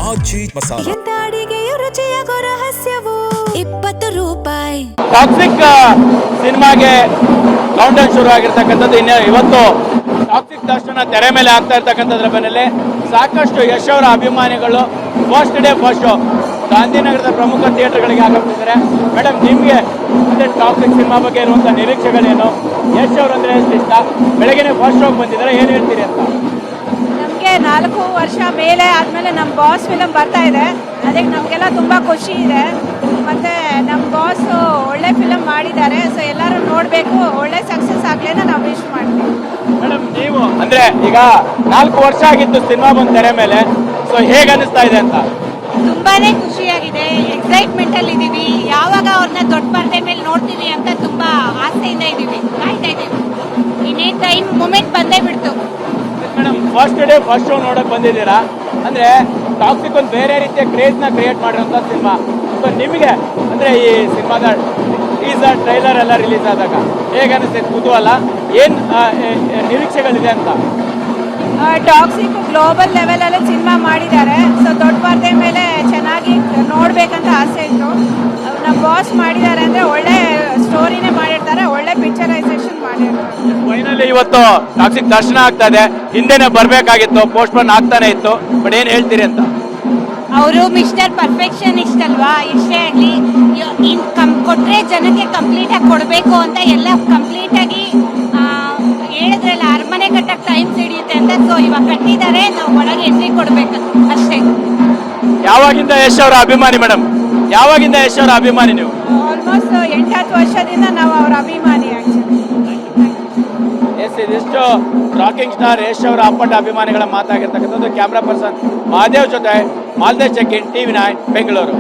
ಆಜಿ ಮಸಾಲ. ಎಂತ ಅಡಿಗೆಯ ರುಚಿಯಾಗೋ ರಹಸ್ಯವು 20 ರೂಪಾಯಿ. ಟಾಕ್ಸಿಕ್ ಸಿನಿಮಾಗೆ ಕೌಂಟ್ ಡೌನ್ ಶುರು ಆಗಿರ್ತಕ್ಕಂಥದ್ದು. ಇವತ್ತು ಟಾಕ್ಸಿಕ್ ದರ್ಶನ ತೆರೆ ಮೇಲೆ ಆಗ್ತಾ ಇರ್ತಕ್ಕಂಥದ್ರ ಬೆನ್ನಲ್ಲೇ ಸಾಕಷ್ಟು ಯಶ್ ಅವರ ಅಭಿಮಾನಿಗಳು ಫಸ್ಟ್ ಡೇ ಫಸ್ಟ್ ಶೋ ಗಾಂಧಿನಗರದ ಪ್ರಮುಖ ಥಿಯೇಟರ್ಗಳಿಗೆ ಆಗಮಿಸಿದ್ದಾರೆ. ಮೇಡಮ್, ನಿಮಗೆ ಮತ್ತೆ ಟಾಕ್ಸಿಕ್ ಸಿನಿಮಾ ಬಗ್ಗೆ ಇರುವಂತಹ ನಿರೀಕ್ಷೆಗಳೇನು? ಯಶ್ ಅವರು ಅಂದ್ರೆ ಎಷ್ಟು ಇಷ್ಟ? ಬೆಳಗ್ಗೆ ಫಸ್ಟ್ ಶೋಗೆ ಬಂದಿದ್ದಾರೆ, ಏನು ಹೇಳ್ತೀರಿ ಅಂತ? ನಮಗೆ 4 ವರ್ಷ ಮೇಲೆ ಆದಮೇಲೆ ನಮ್ಮ ಬಾಸ್ ಫಿಲಮ್ ಬರ್ತಾ ಇದೆ. ಅದಕ್ಕೆ ನಮಗೆಲ್ಲ ತುಂಬ ಖುಷಿ ಇದೆ. ಮತ್ತು ನಮ್ಮ ಬಾಸ್ ಒಳ್ಳೆ ಫಿಲಮ್ ಮಾಡಿದ್ದಾರೆ. ಸೊ ಎಲ್ಲರೂ ನೋಡಬೇಕು, ಒಳ್ಳೆ ಸಕ್ಸಸ್ ಆಗಲಿ ಅಂತ ನಾವು ವಿಶ್ ಮಾಡ್ತೀವಿ. ಮೇಡಮ್, ನೀವು ಅಂದರೆ ಈಗ 4 ವರ್ಷ ಆಗಿತ್ತು ಸಿನಿಮಾ ಬಂದು ತೆರೆ ಮೇಲೆ, ಸೊ ಹೇಗೆ ಅನ್ನಿಸ್ತಾ ಇದೆ ಅಂತ? ತುಂಬಾ ಖುಷಿಯಾಗಿದೆ, ಎಕ್ಸೈಟ್ಮೆಂಟಲ್ಲಿ ಇದ್ದೀವಿ. ಯಾವಾಗ ಅವ್ರನ್ನ ದೊಡ್ಡ ಪರದೆ ಮೇಲೆ ನೋಡ್ತೀವಿ ಅಂತ ತುಂಬ ಆಸೆಯಿಂದ ಇದ್ದೀವಿ, ಕಾಯ್ತಾ ಇದ್ದೀವಿ. ಇನ್ನೇನು ಟೈಮ್ ಮೂಮೆಂಟ್ ಬಂದೇ ಬಿಡ್ತು. Madam, first day first show ನೋಡಕ್ ಬಂದಿದ್ದೀರಾ ಅಂದ್ರೆ ಟಾಕ್ಸಿಕ್ ಒಂದು ಬೇರೆ ರೀತಿಯ ಕ್ರೇಜ್ನ ಕ್ರಿಯೇಟ್ ಮಾಡಿರೋಂಥ ಸಿನಿಮಾ. ಸೊ ನಿಮಗೆ ಅಂದ್ರೆ ಈ ಸಿನಿಮಾದ ಟೀಸರ್ ಟ್ರೈಲರ್ ಎಲ್ಲ ರಿಲೀಸ್ ಆದಾಗ ಹೇಗೆ ಅನಿಸ್ತೈತೆ? ಕುತೂಹಲ ಏನು ನಿರೀಕ್ಷೆಗಳಿದೆ ಅಂತ? ಟಾಕ್ಸಿಕ್ ಗ್ಲೋಬಲ್ ಲೆವೆಲಲ್ಲಿ ಸಿನಿಮಾ ಮಾಡಿದ್ದಾರೆ. ಸೊ ದೊಡ್ಡ ಪರದೆ ಮೇಲೆ ಚೆನ್ನಾಗಿ ನೋಡ್ಬೇಕಂತ ಆಸೆ ಇತ್ತು. ನಮ್ಮ ಬಾಸ್ ಮಾಡಿದ್ದಾರೆ ಅಂದರೆ ಒಳ್ಳೆ ಸ್ಟೋರಿನೇ ಮಾಡಿರ್ತಾರೆ, ಒಳ್ಳೆ ಪಿಕ್ಚರೈಸೇಷನ್ ಮಾಡಿರ್ತಾರೆ. ಫೈನಲಿ ಇವತ್ತು ಟಾಕ್ಸಿಕ್ ದರ್ಶನ ಆಗ್ತಾ ಇದೆ. ಹಿಂದೆನೇ ಬರಬೇಕಾಗಿತ್ತು, ಪೋಸ್ಟ್ಪೋನ್ ಆಗ್ತಾನೆ ಇತ್ತು. ಬಟ್ ಏನು ಹೇಳ್ತೀರಿ ಅಂತ? ಅವರು ಮಿಸ್ಟರ್ ಪರ್ಫೆಕ್ಷನಿಸ್ಟ್ ಅಲ್ವಾ, ಎಷ್ಟೇ ಆಗಲಿ ಕೊಟ್ಟರೆ ಜನಕ್ಕೆ ಕಂಪ್ಲೀಟಾಗಿ ಕೊಡಬೇಕು ಅಂತ ಎಲ್ಲ ಕಂಪ್ಲೀಟಾಗಿ ಹೇಳಿದ್ರಲ್ಲ, ಅರಮನೆ ಕಟ್ಟಕ್ಕೆ ಟೈಮ್ ಹಿಡಿಯುತ್ತೆ ಅಂತ. ಸೊ ಇವಾಗ ಕಟ್ಟಿದ್ದಾರೆ, ನಾವು ಒಳಗೆ ಎಂಟ್ರಿ ಕೊಡಬೇಕು ಅಷ್ಟೇ. ಯಾವಾಗಿಂದ ಯಶ್ ಅವರ ಅಭಿಮಾನಿ ಮೇಡಮ್? ಯಾವಾಗಿಂದ ಯಶ್ ಅವರ ಅಭಿಮಾನಿ ನೀವು? ಆಲ್ಮೋಸ್ಟ್ 8-10 ವರ್ಷದಿಂದ ನಾವು ಅವರ ಅಭಿಮಾನಿ. ಎಸ್, ಇದಿಷ್ಟು ರಾಕಿಂಗ್ ಸ್ಟಾರ್ ಯಶ್ ಅವರ ಅಪ್ಪಟ ಅಭಿಮಾನಿಗಳ ಮಾತಾಗಿರ್ತಕ್ಕಂಥದ್ದು. ಕ್ಯಾಮ್ರಾ ಪರ್ಸನ್ ಮಹಾದೇವ್ ಜೊತೆ ಮಾಲ್ದೇಶ್ ಚೆಕ್ಕಿನ್, TV9 ಬೆಂಗಳೂರು.